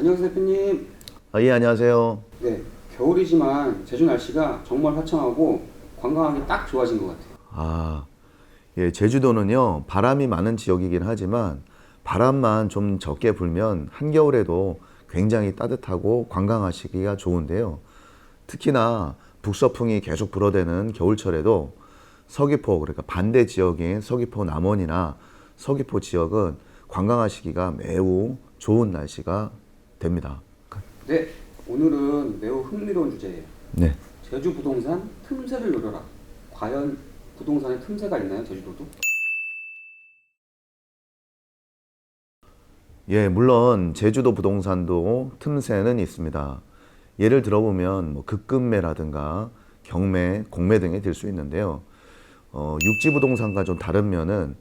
안녕하세요, 대표님. 예, 안녕하세요. 네, 겨울이지만 제주 날씨가 정말 화창하고 관광하기 딱 좋아진 것 같아요. 예, 제주도는요, 바람이 많은 지역이긴 하지만 바람만 좀 적게 불면 한겨울에도 굉장히 따뜻하고 관광하시기가 좋은데요. 특히나 북서풍이 계속 불어대는 겨울철에도 서귀포, 그러니까 반대 지역인 서귀포 남원이나 서귀포 지역은 관광하시기가 매우 좋은 날씨가 됩니다. 네, 오늘은 매우 흥미로운 주제예요. 네. 제주 부동산 틈새를 노려라. 과연 부동산에 틈새가 있나요, 제주도도? 예, 물론 제주도 부동산도 틈새는 있습니다. 예를 들어보면 뭐 급금매라든가 경매, 공매 등이 될 수 있는데요. 육지 부동산과 좀 다른 면은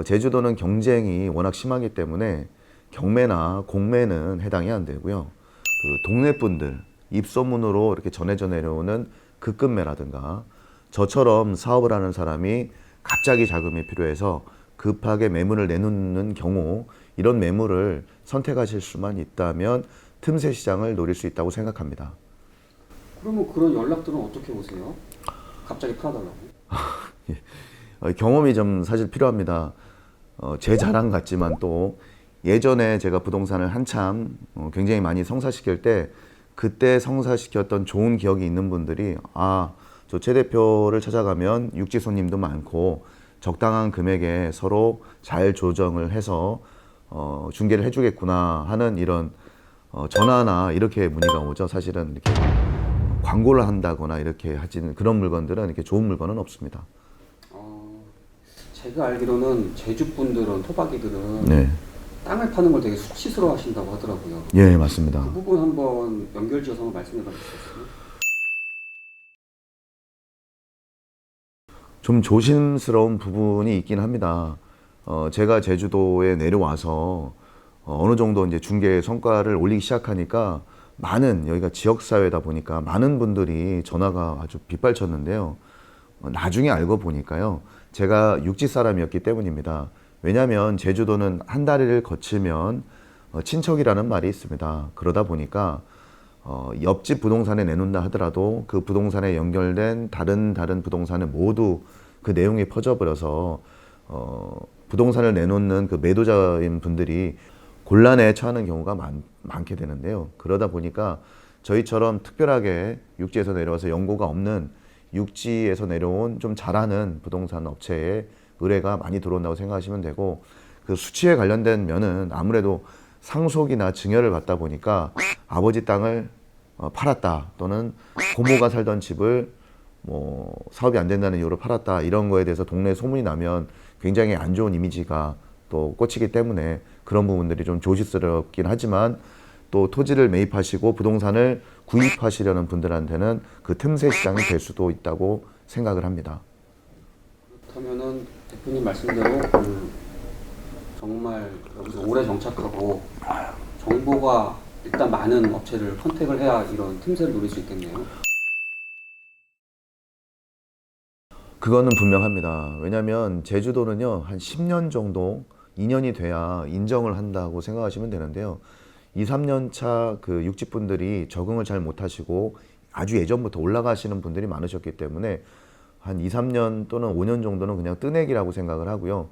제주도는 경쟁이 워낙 심하기 때문에 경매나 공매는 해당이 안 되고요. 그 동네 분들 입소문으로 이렇게 전해져 내려오는 급금매라든가 저처럼 사업을 하는 사람이 갑자기 자금이 필요해서 급하게 매물을 내놓는 경우 이런 매물을 선택하실 수만 있다면 틈새 시장을 노릴 수 있다고 생각합니다. 그러면 그런 연락들은 어떻게 오세요? 갑자기 팔아달라고? 경험이 좀 사실 필요합니다. 제 자랑 같지만 또 예전에 제가 부동산을 한참 굉장히 많이 성사시킬 때 그때 성사시켰던 좋은 기억이 있는 분들이 저 최 대표를 찾아가면 육지 손님도 많고 적당한 금액에 서로 잘 조정을 해서 중개를 해주겠구나 하는 이런 전화나 이렇게 문의가 오죠. 사실은 이렇게 광고를 한다거나 이렇게 하지는 그런 물건들은 이렇게 좋은 물건은 없습니다. 제가 알기로는 제주 분들은, 토박이들은 네, 땅을 파는 걸 되게 수치스러워 하신다고 하더라고요. 예, 맞습니다. 그 부분 한번 연결지어서 한번 말씀해 봐 주시겠어요? 좀 조심스러운 부분이 있긴 합니다. 제가 제주도에 내려와서 어느 정도 이제 중개 성과를 올리기 시작하니까 많은 여기가 지역 사회다 보니까 많은 분들이 전화가 아주 빗발쳤는데요. 나중에 알고 보니까요. 제가 육지 사람이었기 때문입니다. 왜냐하면 제주도는 한 다리를 거치면 친척이라는 말이 있습니다. 그러다 보니까 옆집 부동산에 내놓는다 하더라도 그 부동산에 연결된 다른 부동산에 모두 그 내용이 퍼져버려서 부동산을 내놓는 그 매도자인 분들이 곤란에 처하는 경우가 많게 되는데요. 그러다 보니까 저희처럼 특별하게 육지에서 내려와서 연고가 없는 육지에서 내려온 좀 잘하는 부동산 업체에 의뢰가 많이 들어온다고 생각하시면 되고, 그 수치에 관련된 면은 아무래도 상속이나 증여를 받다 보니까 아버지 땅을 팔았다 또는 고모가 살던 집을 뭐 사업이 안 된다는 이유로 팔았다 이런 거에 대해서 동네에 소문이 나면 굉장히 안 좋은 이미지가 또 꽂히기 때문에 그런 부분들이 좀 조심스럽긴 하지만 또 토지를 매입하시고 부동산을 구입하시려는 분들한테는 그 틈새 시장이 될 수도 있다고 생각을 합니다. 그렇다면은 대표님 말씀대로 정말 여기서 오래 정착하고 정보가 일단 많은 업체를 컨택을 해야 이런 틈새를 노릴 수 있겠네요. 그거는 분명합니다. 왜냐하면 제주도는요 한 10년 정도 2년이 돼야 인정을 한다고 생각하시면 되는데요. 2, 3년 차 그 육지분들이 적응을 잘 못하시고 아주 예전부터 올라가시는 분들이 많으셨기 때문에 한 2, 3년 또는 5년 정도는 그냥 뜨내기라고 생각을 하고요.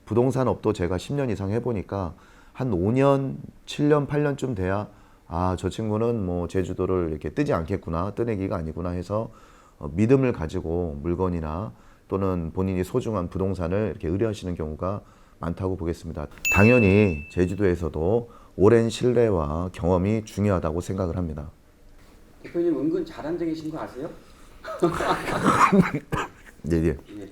부동산 업도 제가 10년 이상 해보니까 한 5년, 7년, 8년쯤 돼야 저 친구는 뭐 제주도를 이렇게 뜨지 않겠구나, 뜨내기가 아니구나 해서 믿음을 가지고 물건이나 또는 본인이 소중한 부동산을 이렇게 의뢰하시는 경우가 많다고 보겠습니다. 당연히 제주도에서도 오랜 신뢰와 경험이 중요하다고 생각을 합니다. 대표님 은근 자란쟁이신 거 아세요? 네, 네. 예.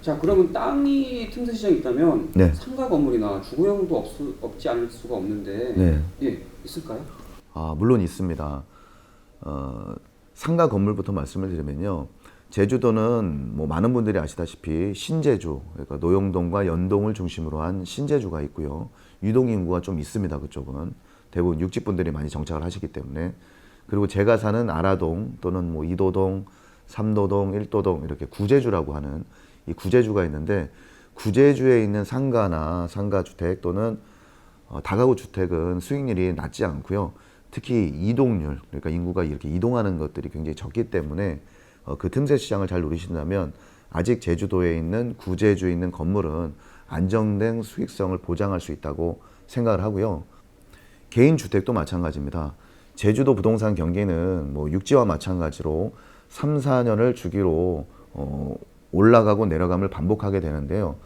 자, 그러면 땅이 틈새 시장이 있다면 네. 상가 건물이나 주거용도 없지 않을 수가 없는데 네. 예, 있을까요? 물론 있습니다. 상가 건물부터 말씀을 드리면요. 제주도는 뭐 많은 분들이 아시다시피 신제주, 그러니까 노영동과 연동을 중심으로 한 신제주가 있고요. 유동 인구가 좀 있습니다. 그쪽은 대부분 육지분들이 많이 정착을 하시기 때문에. 그리고 제가 사는 아라동 또는 뭐 이도동, 삼도동, 일도동 이렇게 구제주라고 하는 이 구제주가 있는데 구제주에 있는 상가나 상가주택 또는 다가구 주택은 수익률이 낮지 않고요. 특히 이동률, 그러니까 인구가 이렇게 이동하는 것들이 굉장히 적기 때문에 그 틈새 시장을 잘 노리신다면 아직 제주도에 있는 구제주에 있는 건물은 안정된 수익성을 보장할 수 있다고 생각을 하고요. 개인 주택도 마찬가지입니다. 제주도 부동산 경기는 뭐 육지와 마찬가지로 3, 4년을 주기로 올라가고 내려감을 반복하게 되는데요.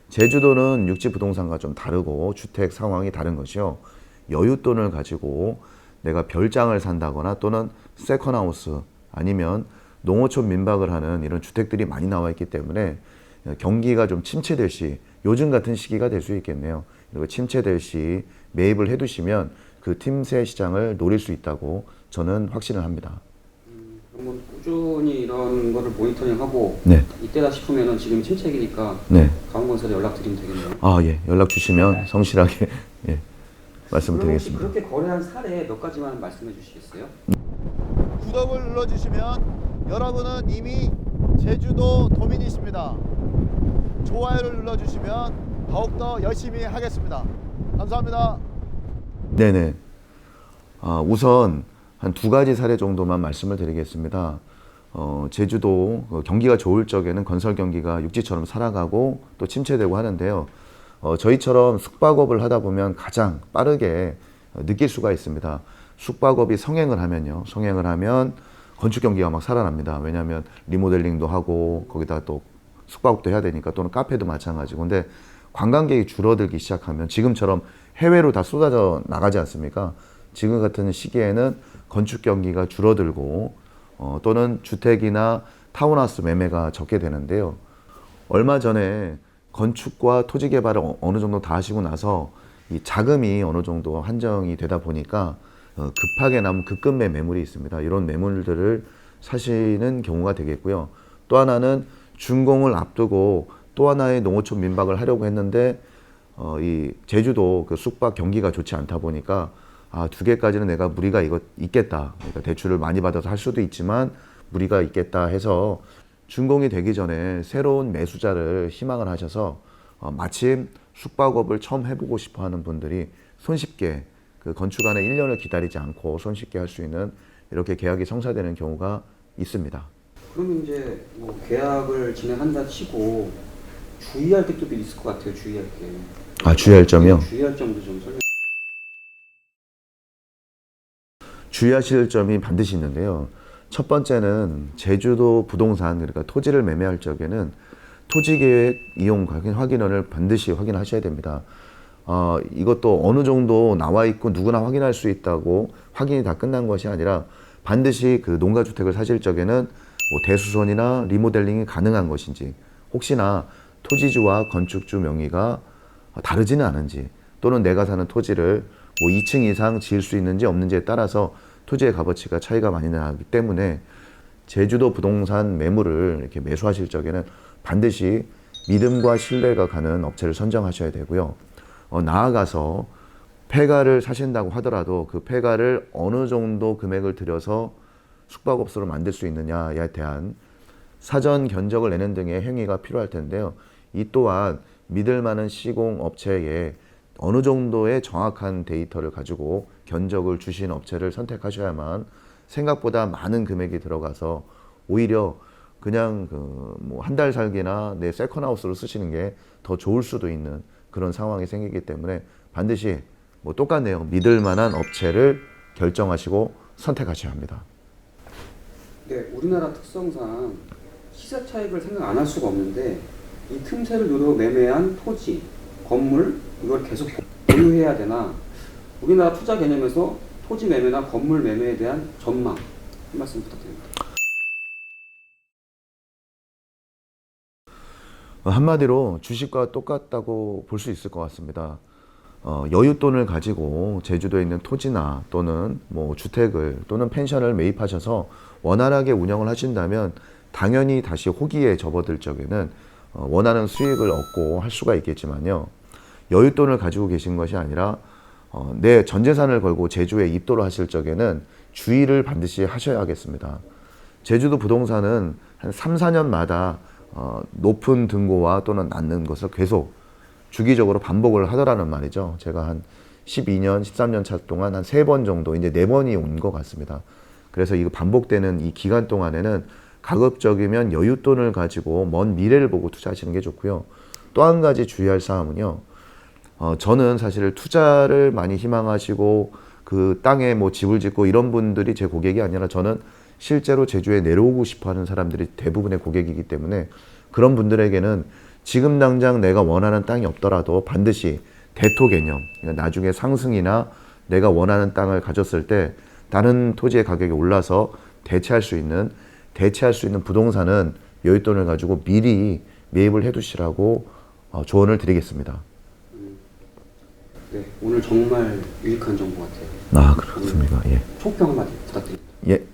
제주도는 육지 부동산과 좀 다르고 주택 상황이 다른 것이요. 여윳돈을 가지고 내가 별장을 산다거나 또는 세컨하우스 아니면 농어촌 민박을 하는 이런 주택들이 많이 나와 있기 때문에 경기가 좀 침체될 시, 요즘 같은 시기가 될 수 있겠네요. 그리고 침체될 시 매입을 해두시면 그 틈새 시장을 노릴 수 있다고 저는 확신을 합니다. 그러면 꾸준히 이런 거를 모니터링하고 네. 이때다 싶으면은 지금 침체기니까 네. 강원건설에 연락드리면 되겠네요. 아, 예. 연락 주시면 성실하게 예, 그럼 혹시 말씀드리겠습니다. 그렇게 거래한 사례 몇 가지만 말씀해 주시겠어요? 구독을 눌러주시면 여러분은 이미 제주도 도민이십니다. 좋아요를 눌러주시면 더욱더 열심히 하겠습니다. 감사합니다. 네네. 우선 한 2가지 사례 정도만 말씀을 드리겠습니다. 제주도 경기가 좋을 적에는 건설 경기가 육지처럼 살아가고 또 침체되고 하는데요. 저희처럼 숙박업을 하다 보면 가장 빠르게 느낄 수가 있습니다. 숙박업이 성행을 하면요. 성행을 하면 건축 경기가 막 살아납니다. 왜냐하면 리모델링도 하고 거기다 또 숙박업도 해야 되니까 또는 카페도 마찬가지고. 근데 관광객이 줄어들기 시작하면 지금처럼 해외로 다 쏟아져 나가지 않습니까? 지금 같은 시기에는 건축 경기가 줄어들고 또는 주택이나 타운하우스 매매가 적게 되는데요. 얼마 전에 건축과 토지 개발을 어느 정도 다 하시고 나서 이 자금이 어느 정도 한정이 되다 보니까 급하게 남은 급금매 매물이 있습니다. 이런 매물들을 사시는 경우가 되겠고요. 또 하나는 준공을 앞두고 또 하나의 농어촌 민박을 하려고 했는데 이 제주도 그 숙박 경기가 좋지 않다 보니까 2개까지는 내가 무리가 있겠다. 그러니까 대출을 많이 받아서 할 수도 있지만 무리가 있겠다 해서 준공이 되기 전에 새로운 매수자를 희망을 하셔서 마침 숙박업을 처음 해보고 싶어 하는 분들이 손쉽게 그 건축 안에 1년을 기다리지 않고 손쉽게 할 수 있는 이렇게 계약이 성사되는 경우가 있습니다. 그러면 이제 뭐 계약을 진행한다 치고 주의할 게 또 있을 것 같아요. 주의할 게. 주의할 점이요? 주의할 점도 좀 설명. 주의하실 점이 반드시 있는데요. 첫 번째는 제주도 부동산, 그러니까 토지를 매매할 적에는 토지계획 이용 확인원을 반드시 확인하셔야 됩니다. 이것도 어느 정도 나와 있고 누구나 확인할 수 있다고 확인이 다 끝난 것이 아니라 반드시 그 농가주택을 사실 적에는 뭐 대수선이나 리모델링이 가능한 것인지, 혹시나 토지주와 건축주 명의가 다르지는 않은지, 또는 내가 사는 토지를 뭐 2층 이상 지을 수 있는지 없는지에 따라서 토지의 값어치가 차이가 많이 나기 때문에 제주도 부동산 매물을 이렇게 매수하실 적에는 반드시 믿음과 신뢰가 가는 업체를 선정하셔야 되고요. 나아가서 폐가를 사신다고 하더라도 그 폐가를 어느 정도 금액을 들여서 숙박업소를 만들 수 있느냐에 대한 사전 견적을 내는 등의 행위가 필요할 텐데요. 이 또한 믿을 만한 시공업체에 어느 정도의 정확한 데이터를 가지고 견적을 주신 업체를 선택하셔야만 생각보다 많은 금액이 들어가서 오히려 그냥 뭐 한 달 살기나 내 세컨하우스로 쓰시는 게 더 좋을 수도 있는 그런 상황이 생기기 때문에 반드시 뭐 똑같네요. 믿을 만한 업체를 결정하시고 선택하셔야 합니다. 네, 우리나라 특성상 시세 차익을 생각 안 할 수가 없는데 이 틈새를 노려 매매한 토지, 건물 이걸 계속 보유해야 되나? 우리나라 투자 개념에서 토지 매매나 건물 매매에 대한 전망 한 말씀 부탁드립니다. 한마디로 주식과 똑같다고 볼 수 있을 것 같습니다. 여윳돈을 가지고 제주도에 있는 토지나 또는 뭐 주택을 또는 펜션을 매입하셔서 원활하게 운영을 하신다면 당연히 다시 호기에 접어들 적에는 원하는 수익을 얻고 할 수가 있겠지만요. 여윳돈을 가지고 계신 것이 아니라 내 전 재산을 걸고 제주에 입도를 하실 적에는 주의를 반드시 하셔야 하겠습니다. 제주도 부동산은 한 3, 4년마다 높은 등고와 또는 낮는 것을 계속 주기적으로 반복을 하더라는 말이죠. 제가 한 12년, 13년 차 동안 한 3번 정도, 이제 4번이 온 것 같습니다. 그래서 이거 반복되는 이 기간 동안에는 가급적이면 여윳돈을 가지고 먼 미래를 보고 투자하시는 게 좋고요. 또 한 가지 주의할 사항은요. 저는 사실 투자를 많이 희망하시고 그 땅에 뭐 집을 짓고 이런 분들이 제 고객이 아니라 저는 실제로 제주에 내려오고 싶어 하는 사람들이 대부분의 고객이기 때문에 그런 분들에게는 지금 당장 내가 원하는 땅이 없더라도 반드시 대토 개념, 그러니까 나중에 상승이나 내가 원하는 땅을 가졌을 때 다른 토지의 가격이 올라서 대체할 수 있는 부동산은 여윳돈을 가지고 미리 매입을 해두시라고 조언을 드리겠습니다. 네, 오늘 정말 유익한 정보 같아요. 아, 그렇습니까? 예. 총평 한마디 부탁드립니다. 예.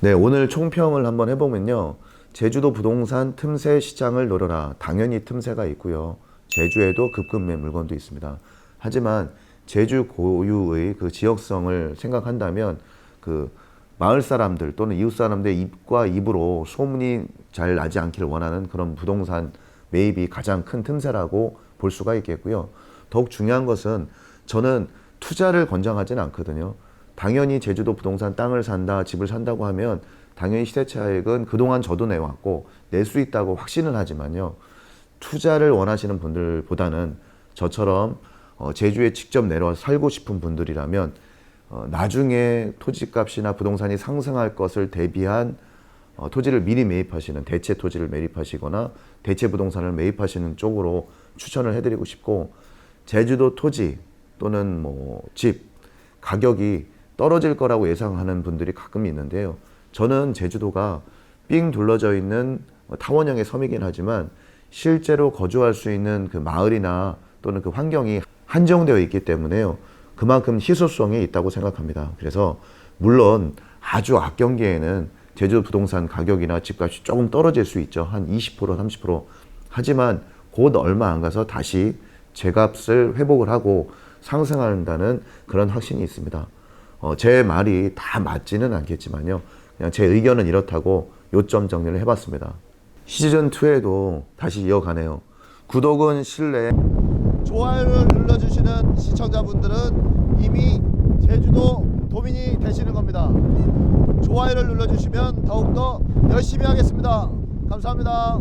네, 오늘 총평을 한번 해보면요. 제주도 부동산 틈새 시장을 노려라. 당연히 틈새가 있고요. 제주에도 급급매 물건도 있습니다. 하지만 제주 고유의 그 지역성을 생각한다면 그 마을 사람들 또는 이웃 사람들의 입과 입으로 소문이 잘 나지 않기를 원하는 그런 부동산 매입이 가장 큰 틈새라고 볼 수가 있겠고요. 더욱 중요한 것은 저는 투자를 권장하지는 않거든요. 당연히 제주도 부동산 땅을 산다, 집을 산다고 하면 당연히 시세 차익은 그동안 저도 내왔고 낼 수 있다고 확신을 하지만요. 투자를 원하시는 분들보다는 저처럼 제주에 직접 내려와서 살고 싶은 분들이라면 나중에 토지값이나 부동산이 상승할 것을 대비한 토지를 미리 매입하시는 대체 토지를 매입하시거나 대체 부동산을 매입하시는 쪽으로 추천을 해드리고 싶고 제주도 토지 또는 뭐 집 가격이 떨어질 거라고 예상하는 분들이 가끔 있는데요. 저는 제주도가 삥 둘러져 있는 타원형의 섬이긴 하지만 실제로 거주할 수 있는 그 마을이나 또는 그 환경이 한정되어 있기 때문에요. 그만큼 희소성이 있다고 생각합니다. 그래서 물론 아주 악경기에는 제주도 부동산 가격이나 집값이 조금 떨어질 수 있죠. 한 20%, 30%. 하지만 곧 얼마 안 가서 다시 제값을 회복을 하고 상승한다는 그런 확신이 있습니다. 제 말이 다 맞지는 않겠지만요. 그냥 제 의견은 이렇다고 요점 정리를 해봤습니다. 시즌2에도 다시 이어가네요. 구독은 실내. 좋아요를 눌러주시는 시청자분들은 이미 제주도 도민이 되시는 겁니다. 좋아요를 눌러주시면 더욱더 열심히 하겠습니다. 감사합니다.